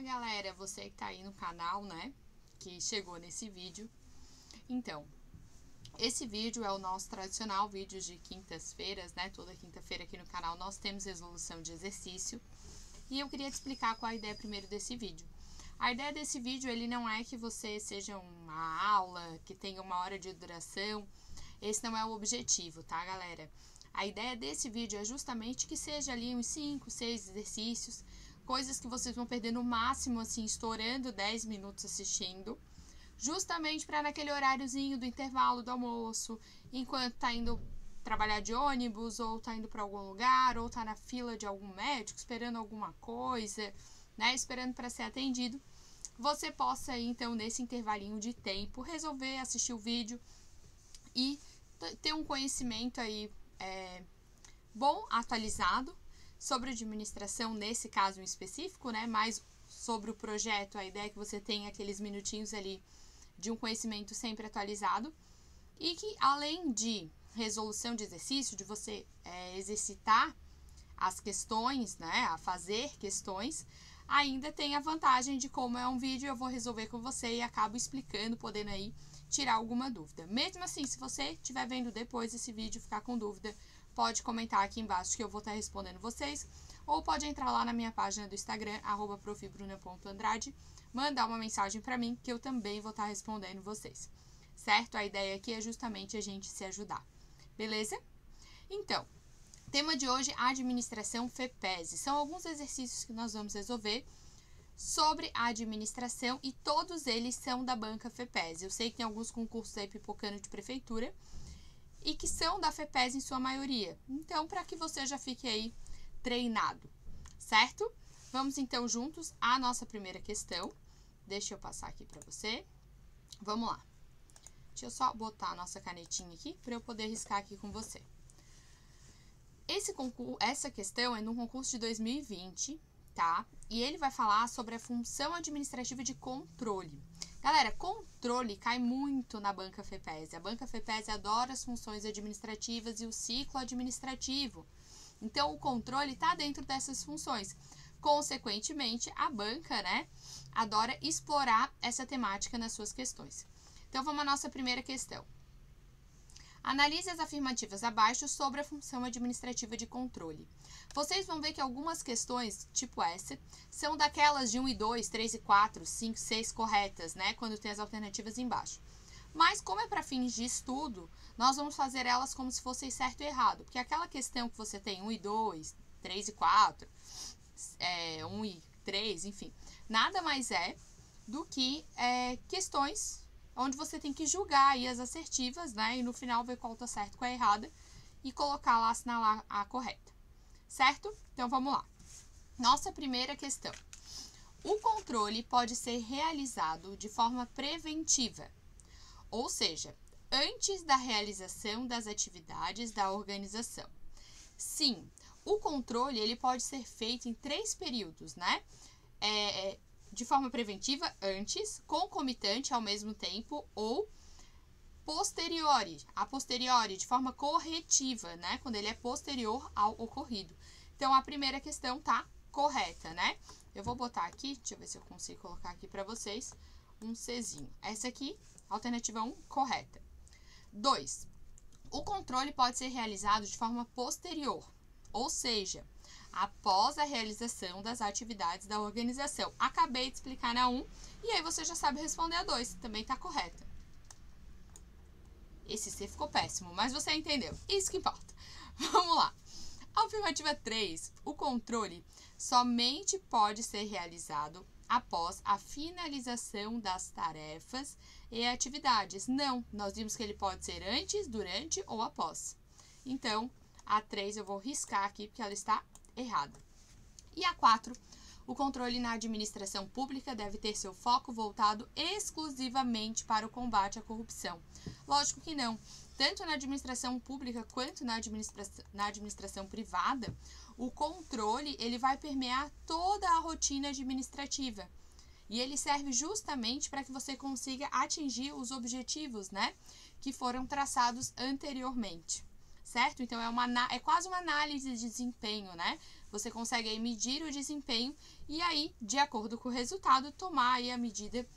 Olá, galera, você que tá aí no canal, né, que chegou nesse vídeo. Então, esse vídeo é o nosso tradicional vídeo de quintas-feiras, né, toda quinta-feira aqui no canal nós temos resolução de exercício. E eu queria te explicar qual a ideia primeiro desse vídeo. A ideia desse vídeo, ele não é que você seja uma aula, que tenha 1 hora de duração. Esse não é o objetivo, tá, galera? A ideia desse vídeo é justamente que seja ali uns 5, 6 exercícios, coisas que vocês vão perder no máximo, assim, estourando 10 minutos assistindo, justamente para naquele horáriozinho do intervalo do almoço, enquanto tá indo trabalhar de ônibus, ou tá indo para algum lugar, ou tá na fila de algum médico, esperando alguma coisa, né, esperando para ser atendido, você possa aí, então, nesse intervalinho de tempo, resolver assistir o vídeo e ter um conhecimento aí bom, atualizado, sobre administração, nesse caso em específico, né? Mas sobre o projeto, a ideia é que você tenha aqueles minutinhos ali de um conhecimento sempre atualizado. E que, além de resolução de exercício, de você exercitar as questões, né? A fazer questões, ainda tem a vantagem de, como é um vídeo, eu vou resolver com você e acabo explicando, podendo aí tirar alguma dúvida. Mesmo assim, se você estiver vendo depois esse vídeo e ficar com dúvida, pode comentar aqui embaixo que eu vou estar respondendo vocês, ou pode entrar lá na minha página do Instagram, @profbruna.andrade, mandar uma mensagem para mim que eu também vou estar respondendo vocês, certo? A ideia aqui é justamente a gente se ajudar, beleza? Então, tema de hoje, administração FEPESE. São alguns exercícios que nós vamos resolver sobre a administração e todos eles são da banca FEPESE. Eu sei que tem alguns concursos aí pipocando de prefeitura e que são da FEPESE em sua maioria. Então, para que você já fique aí treinado, certo? Vamos então juntos à nossa primeira questão. Deixa eu passar aqui para você. Vamos lá. Deixa eu só botar a nossa canetinha aqui para eu poder riscar aqui com você. Essa questão é no concurso de 2020, tá? E ele vai falar sobre a função administrativa de controle. Galera, controle cai muito na banca FEPESE. A banca FEPESE adora as funções administrativas e o ciclo administrativo. Então, o controle está dentro dessas funções. Consequentemente, a banca, né, adora explorar essa temática nas suas questões. Então, vamos à nossa primeira questão. Analise as afirmativas abaixo sobre a função administrativa de controle. Vocês vão ver que algumas questões, tipo essa, são daquelas de 1 e 2, 3 e 4, 5, 6 corretas, né? Quando tem as alternativas embaixo. Mas, como é para fins de estudo, nós vamos fazer elas como se fossem certo e errado. Porque aquela questão que você tem 1 e 2, 3 e 4, 1 e 3, enfim, nada mais é do que questões onde você tem que julgar aí as assertivas, né? E no final ver qual tá certo, qual é errada e colocar lá, assinalar a correta, certo? Então, vamos lá. Nossa primeira questão. O controle pode ser realizado de forma preventiva, ou seja, antes da realização das atividades da organização. Sim, o controle ele pode ser feito em 3 períodos, né? De forma preventiva, antes, concomitante ao mesmo tempo ou a posteriori, de forma corretiva, né? Quando ele é posterior ao ocorrido. Então, a primeira questão tá correta, né? Eu vou botar aqui, deixa eu ver se eu consigo colocar aqui para vocês, um Czinho. Essa aqui, alternativa 1, correta. 2. O controle pode ser realizado de forma posterior, ou seja, após a realização das atividades da organização. Acabei de explicar na 1 e aí você já sabe responder a 2, também está correta. Esse C ficou péssimo, mas você entendeu. Isso que importa. Vamos lá. Alternativa 3. O controle somente pode ser realizado após a finalização das tarefas e atividades. Não, nós vimos que ele pode ser antes, durante ou após. Então, a 3 eu vou riscar aqui porque ela está errada. E a 4, o controle na administração pública deve ter seu foco voltado exclusivamente para o combate à corrupção. Lógico que não. Tanto na administração pública quanto na administração privada, o controle ele vai permear toda a rotina administrativa. E ele serve justamente para que você consiga atingir os objetivos, né, que foram traçados anteriormente. Certo? Então, é quase uma análise de desempenho, né? você consegue aí medir o desempenho e aí, de acordo com o resultado, tomar aí a medida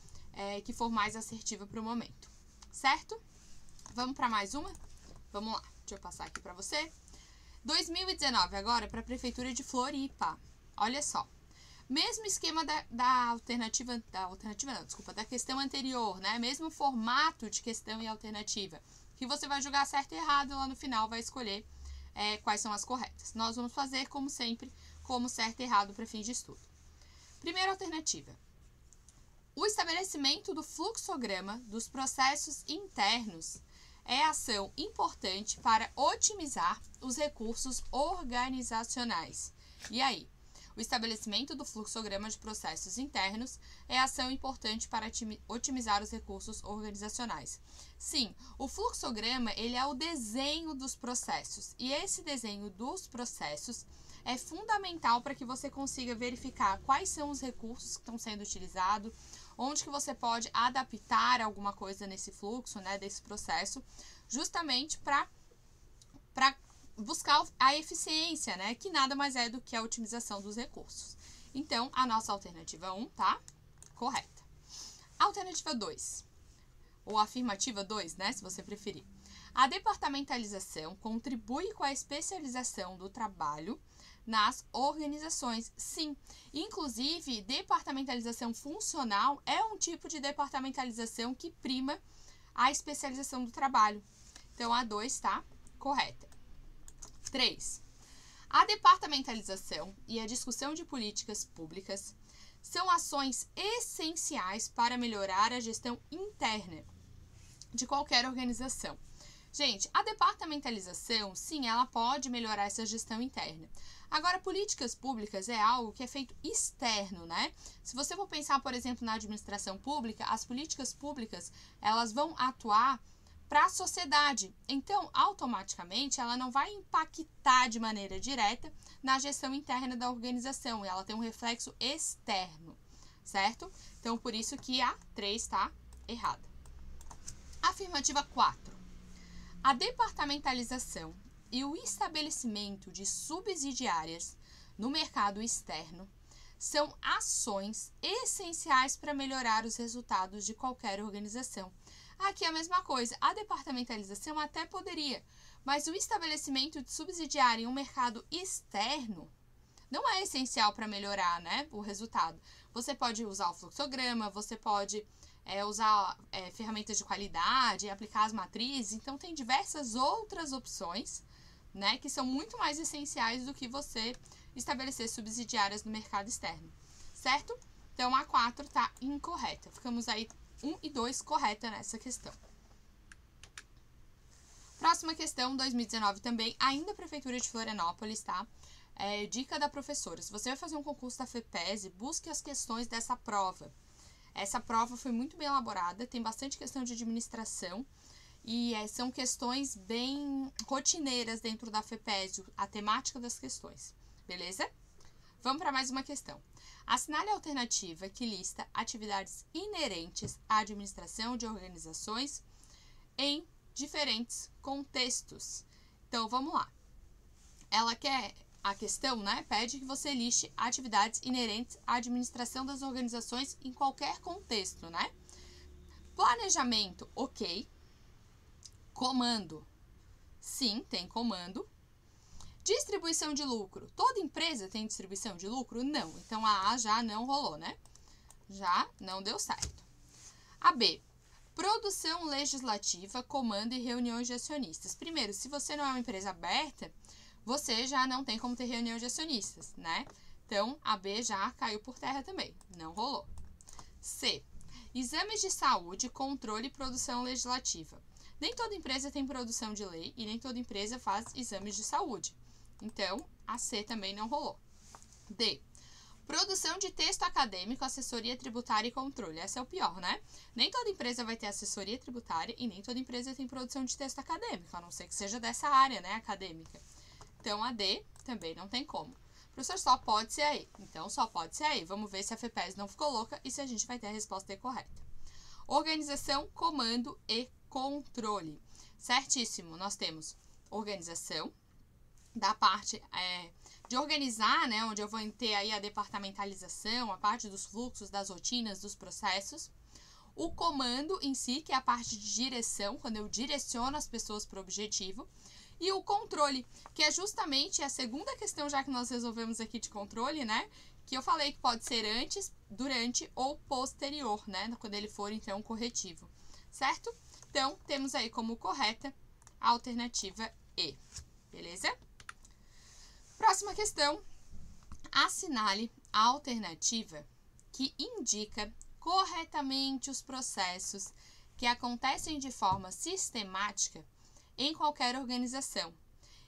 que for mais assertiva para o momento, certo? Vamos para mais uma? Vamos lá, deixa eu passar aqui para você. 2019 agora para a Prefeitura de Floripa. Olha só. Mesmo esquema da questão anterior, né? Mesmo formato de questão e alternativa, que você vai julgar certo e errado e lá no final vai escolher quais são as corretas. Nós vamos fazer, como sempre, como certo e errado para fins de estudo. Primeira alternativa. O estabelecimento do fluxograma dos processos internos é ação importante para otimizar os recursos organizacionais. E aí? O estabelecimento do fluxograma de processos internos é ação importante para otimizar os recursos organizacionais. Sim, o fluxograma ele é o desenho dos processos e esse desenho dos processos é fundamental para que você consiga verificar quais são os recursos que estão sendo utilizados, onde que você pode adaptar alguma coisa nesse fluxo, né, desse processo, justamente para buscar a eficiência, né, que nada mais é do que a otimização dos recursos. Então, a nossa alternativa 1 tá correta. Alternativa 2, ou afirmativa 2, né, se você preferir. A departamentalização contribui com a especialização do trabalho nas organizações. Sim, inclusive, departamentalização funcional é um tipo de departamentalização que prima a especialização do trabalho. Então, a 2 tá correta. 3. A departamentalização e a discussão de políticas públicas são ações essenciais para melhorar a gestão interna de qualquer organização. Gente, a departamentalização, sim, ela pode melhorar essa gestão interna. Agora, políticas públicas é algo que é feito externo, né? Se você for pensar, por exemplo, na administração pública, as políticas públicas, elas vão atuar para a sociedade. Então, automaticamente, ela não vai impactar de maneira direta na gestão interna da organização. Ela tem um reflexo externo, certo? Então, por isso que a 3 está errada. Afirmativa 4. A departamentalização e o estabelecimento de subsidiárias no mercado externo são ações essenciais para melhorar os resultados de qualquer organização. Aqui é a mesma coisa, a departamentalização até poderia, mas o estabelecimento de subsidiária em um mercado externo não é essencial para melhorar, né, o resultado. Você pode usar o fluxograma, você pode usar ferramentas de qualidade, aplicar as matrizes, então tem diversas outras opções, né, que são muito mais essenciais do que você estabelecer subsidiárias no mercado externo, certo? Então, a 4 está incorreta. Ficamos aí 1 e 2 correta nessa questão. Próxima questão, 2019 também, ainda Prefeitura de Florianópolis, tá? Dica da professora. Se você vai fazer um concurso da FEPESE, busque as questões dessa prova. Essa prova foi muito bem elaborada, tem bastante questão de administração e são questões bem rotineiras dentro da FEPESE, a temática das questões, beleza? Vamos para mais uma questão. Assinale a alternativa que lista atividades inerentes à administração de organizações em diferentes contextos. Então, vamos lá. Ela quer, a questão, né, pede que você liste atividades inerentes à administração das organizações em qualquer contexto, né? Planejamento, ok. Comando, sim, tem comando. Distribuição de lucro. Toda empresa tem distribuição de lucro? Não. Então, a A já não rolou, né? Já não deu certo. A B. Produção legislativa, comando e reuniões de acionistas. Primeiro, se você não é uma empresa aberta, você já não tem como ter reunião de acionistas, né? Então, a B já caiu por terra também. Não rolou. C. Exames de saúde, controle e produção legislativa. Nem toda empresa tem produção de lei e nem toda empresa faz exames de saúde. Então, a C também não rolou. D. Produção de texto acadêmico, assessoria tributária e controle. Essa é o pior, né? Nem toda empresa vai ter assessoria tributária e nem toda empresa tem produção de texto acadêmico, a não ser que seja dessa área, né, acadêmica. Então, a D também não tem como. Professor, só pode ser a E. Então, só pode ser a E. Vamos ver se a FEPESE não ficou louca e se a gente vai ter a resposta D correta. Organização, comando e controle. Certíssimo. Nós temos organização, da parte de organizar, né, onde eu vou ter aí a departamentalização, a parte dos fluxos, das rotinas, dos processos. O comando em si, que é a parte de direção, quando eu direciono as pessoas para o objetivo. E o controle, que é justamente a segunda questão já que nós resolvemos aqui de controle, né? Que eu falei que pode ser antes, durante ou posterior, né? Quando ele for, então, corretivo, certo? Então, temos aí como correta a alternativa E, beleza? Próxima questão. Assinale a alternativa que indica corretamente os processos que acontecem de forma sistemática em qualquer organização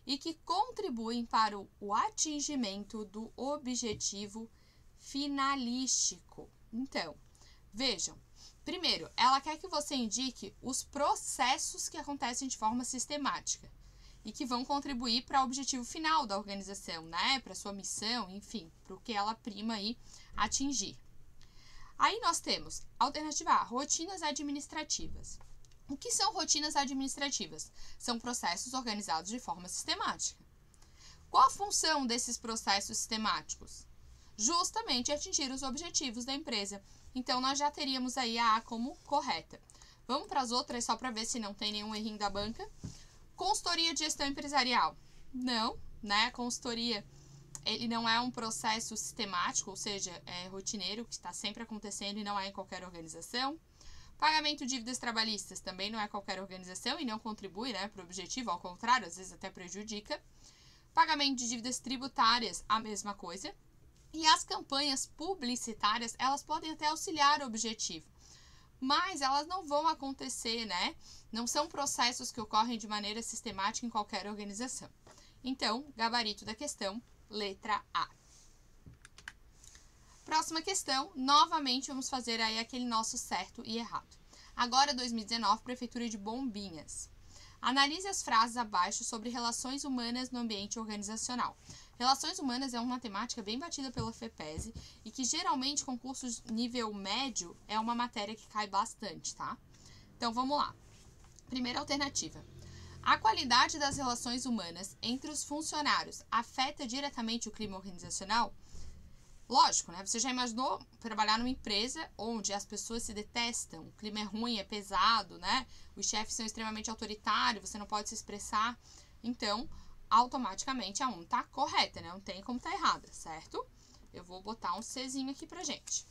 e que contribuem para o atingimento do objetivo finalístico. Então, vejam, primeiro, ela quer que você indique os processos que acontecem de forma sistemática e que vão contribuir para o objetivo final da organização, né? Para sua missão, enfim, para o que ela prima aí atingir. Aí nós temos alternativa A, rotinas administrativas. O que são rotinas administrativas? São processos organizados de forma sistemática. Qual a função desses processos sistemáticos? Justamente atingir os objetivos da empresa. Então, nós já teríamos aí a A como correta. Vamos para as outras só para ver se não tem nenhum errinho da banca. Consultoria de gestão empresarial. Não, né? A consultoria, ele não é um processo sistemático, ou seja, é rotineiro, que está sempre acontecendo e não é em qualquer organização. Pagamento de dívidas trabalhistas também não é qualquer organização e não contribui, né, para o objetivo, ao contrário, às vezes até prejudica. Pagamento de dívidas tributárias, a mesma coisa. E as campanhas publicitárias, elas podem até auxiliar o objetivo, mas elas não vão acontecer, né? Não são processos que ocorrem de maneira sistemática em qualquer organização. Então, gabarito da questão, letra A. Próxima questão, novamente vamos fazer aí aquele nosso certo e errado. Agora 2019, Prefeitura de Bombinhas. Analise as frases abaixo sobre relações humanas no ambiente organizacional. Relações humanas é uma temática bem batida pela FEPESE e que geralmente concursos nível médio é uma matéria que cai bastante, tá? Então vamos lá. Primeira alternativa. A qualidade das relações humanas entre os funcionários afeta diretamente o clima organizacional? Lógico, né? Você já imaginou trabalhar numa empresa onde as pessoas se detestam, o clima é ruim, é pesado, né? Os chefes são extremamente autoritários, você não pode se expressar. Então, automaticamente a 1 tá correta, né? Não tem como tá errada, certo? Eu vou botar um Czinho aqui pra gente.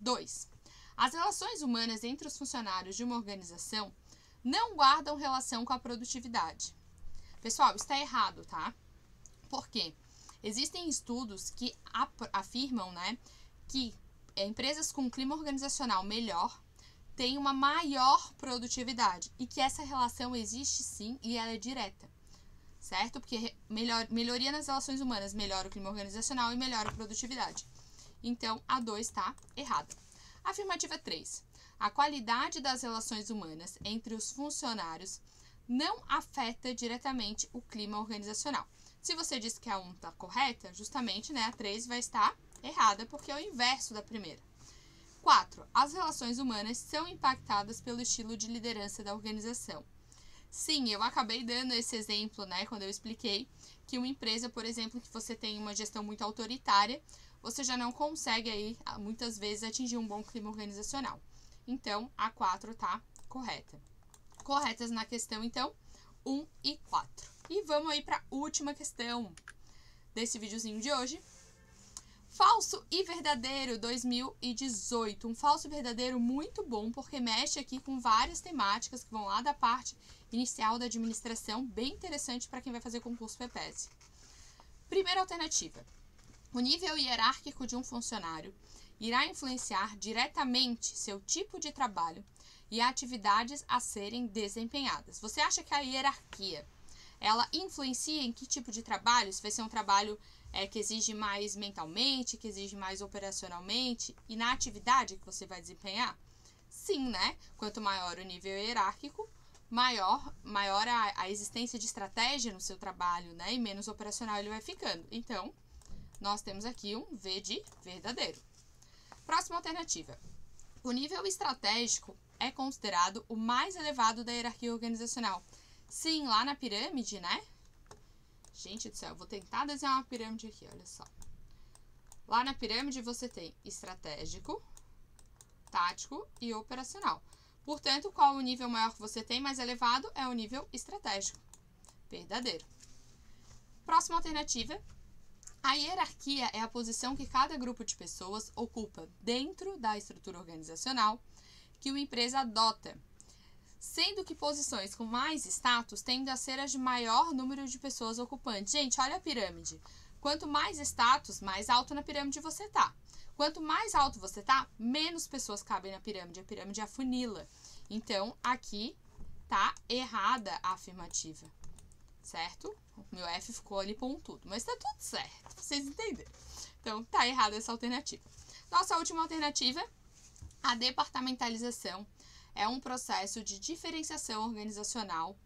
2. As relações humanas entre os funcionários de uma organização não guardam relação com a produtividade. Pessoal, isso tá errado, tá? Por quê? Existem estudos que afirmam, né, que empresas com clima organizacional melhor têm uma maior produtividade e que essa relação existe sim e ela é direta, certo? Porque melhoria nas relações humanas melhora o clima organizacional e melhora a produtividade. Então, a 2 está errada. Afirmativa 3. A qualidade das relações humanas entre os funcionários não afeta diretamente o clima organizacional. Se você disse que a 1 está correta, justamente, né, a 3 vai estar errada, porque é o inverso da primeira. 4. As relações humanas são impactadas pelo estilo de liderança da organização. Sim, eu acabei dando esse exemplo, né, quando eu expliquei que uma empresa, por exemplo, que você tem uma gestão muito autoritária, você já não consegue aí, muitas vezes, atingir um bom clima organizacional. Então, a 4 está correta. Corretas na questão, então, 1 e 4. E vamos aí para a última questão desse videozinho de hoje. Falso e verdadeiro 2018. Um falso e verdadeiro muito bom, porque mexe aqui com várias temáticas que vão lá da parte inicial da administração, bem interessante para quem vai fazer concurso FEPESE. Primeira alternativa. O nível hierárquico de um funcionário irá influenciar diretamente seu tipo de trabalho e atividades a serem desempenhadas. Você acha que a hierarquia ela influencia em que tipo de trabalho? Se vai ser um trabalho que exige mais mentalmente, que exige mais operacionalmente e na atividade que você vai desempenhar? Sim, né? Quanto maior o nível hierárquico, maior a existência de estratégia no seu trabalho, né? E menos operacional ele vai ficando. Então, nós temos aqui um V de verdadeiro. Próxima alternativa. O nível estratégico é considerado o mais elevado da hierarquia organizacional. Sim, lá na pirâmide, né? Gente do céu, eu vou tentar desenhar uma pirâmide aqui, olha só. Lá na pirâmide você tem estratégico, tático e operacional. Portanto, qual o nível maior que você tem, mais elevado, é o nível estratégico. Verdadeiro. Próxima alternativa. A hierarquia é a posição que cada grupo de pessoas ocupa dentro da estrutura organizacional que uma empresa adota, sendo que posições com mais status tendem a ser as de maior número de pessoas ocupantes. Gente, olha a pirâmide. Quanto mais status, mais alto na pirâmide você tá. Quanto mais alto você tá, menos pessoas cabem na pirâmide. A pirâmide afunila. Então, aqui tá errada a afirmativa. Certo? O meu F ficou ali pontudo, mas tá tudo certo, vocês entenderam. Então, tá errada essa alternativa. Nossa última alternativa, a departamentalização, é um processo de diferenciação organizacional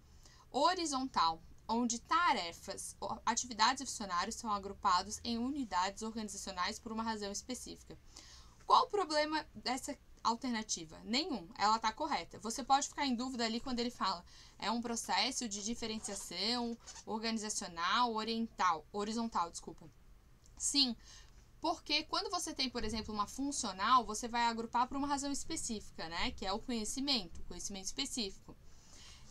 horizontal, onde tarefas, atividades e funcionários são agrupados em unidades organizacionais por uma razão específica. Qual o problema dessa alternativa? Nenhum, ela está correta. Você pode ficar em dúvida ali quando ele fala é um processo de diferenciação organizacional horizontal. Sim, porque quando você tem, por exemplo, uma funcional, você vai agrupar por uma razão específica, né? Que é o conhecimento específico.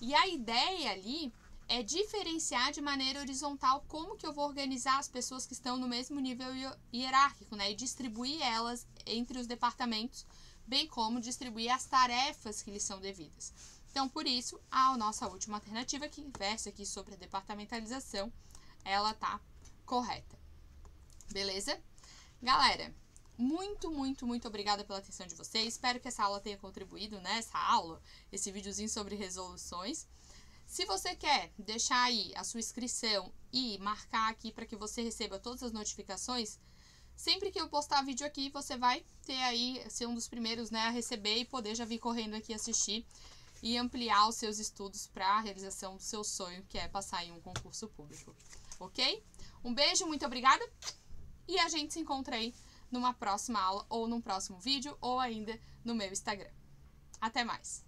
E a ideia ali é diferenciar de maneira horizontal como que eu vou organizar as pessoas que estão no mesmo nível hierárquico, né? E distribuir elas entre os departamentos, bem como distribuir as tarefas que lhes são devidas. Então, por isso, a nossa última alternativa, que versa aqui sobre a departamentalização, ela tá correta. Beleza? Galera, muito obrigada pela atenção de vocês. Espero que essa aula tenha contribuído, né? Esse videozinho sobre resoluções. Se você quer deixar aí a sua inscrição e marcar aqui para que você receba todas as notificações, sempre que eu postar vídeo aqui, você vai ter aí, ser um dos primeiros, né, a receber e poder já vir correndo aqui assistir e ampliar os seus estudos para a realização do seu sonho, que é passar em um concurso público. Ok? Um beijo, muito obrigada e a gente se encontra aí numa próxima aula ou num próximo vídeo ou ainda no meu Instagram. Até mais!